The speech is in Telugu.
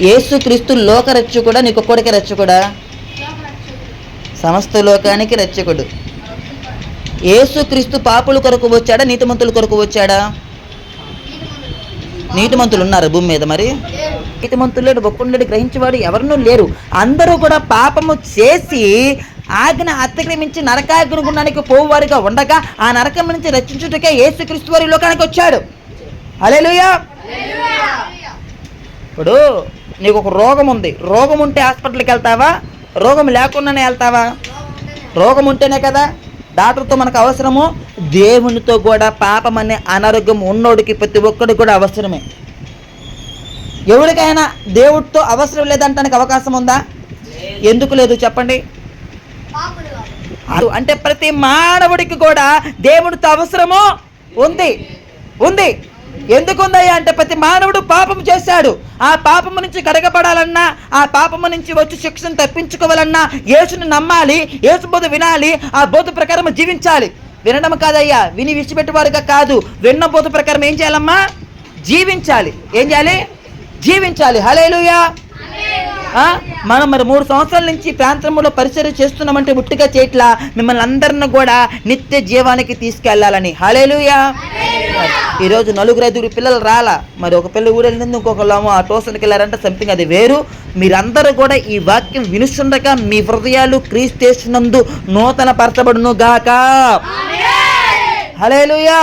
యేసుక్రీస్తు లోక రక్షకుడా, నీకొక్కడికి రక్షకుడా? సమస్త లోకానికి రక్షకుడు. యేసుక్రీస్తు పాపుల కొరకు వచ్చాడా, నీతిమంతుల కొరకు వచ్చాడా? నీతిమంతులు ఉన్నారు భూమి మీద, మరి నీతిమంతులు లేడు, ఒక్కడు గ్రహించేవాడు ఎవరినూ లేరు. అందరూ కూడా పాపము చేసి ఆజ్ఞ అతిక్రమించి నరకాగ్ని గుండానికి పోవారిగా ఉండగా ఆ నరకం నుంచి రక్షించుటకే యేసుక్రీస్తు వారి లోకానికి వచ్చాడు. హల్లెలూయా. ఇప్పుడు నీకు ఒక రోగం ఉంది, రోగం ఉంటే హాస్పిటల్కి వెళ్తావా? రోగం లేకుండానే వెళ్తావా? రోగం ఉంటేనే కదా. డాక్టర్తో మనకు అవసరము, దేవునితో కూడా పాపం అనే అనారోగ్యం ఉన్నోడికి ప్రతి ఒక్కడికి కూడా అవసరమే. ఎవరికైనా దేవుడితో అవసరం లేదంటానికి అవకాశం ఉందా? ఎందుకు లేదు చెప్పండి? అంటే ప్రతి మానవుడికి కూడా దేవుడితో అవసరము ఉంది. ఉంది. ఎందుకుందయ్యా అంటే ప్రతి మానవుడు పాపం చేశాడు. ఆ పాపము నుంచి కడగబడాలన్నా, ఆ పాపము నుంచి వచ్చి శిక్షను తప్పించుకోవాలన్నా యేసుని నమ్మాలి, యేసు బోధ వినాలి, ఆ బోధ ప్రకారం జీవించాలి. వినడం కాదయ్యా, విని విడిచిపెట్టేవారుగా కాదు, విన్న బోధ ప్రకారం ఏం చేయాలమ్మా? జీవించాలి. ఏం చేయాలి? జీవించాలి. హల్లెలూయా. మనం మరి 3 సంవత్సరాల నుంచి ప్రాంతంలో పరిచర్య చేస్తున్నామంటే ఉట్టిగా చేయట్లా, మిమ్మల్ని అందరిని కూడా నిత్య జీవానికి తీసుకెళ్లాలని. హల్లెలూయా. ఈరోజు 4-5 పిల్లలు రాలా, మరి ఒక పిల్ల ఊరెళ్ళింది, ఇంకొకళ్ళేమో ఆ ట్యూషన్కి వెళ్ళారంటే సంథింగ్, అది వేరు. మీరందరూ కూడా ఈ వాక్యం వినుస్తుండగా మీ హృదయాలు క్రీస్తునందు నూతన పరచబడును గాక. హల్లెలూయా.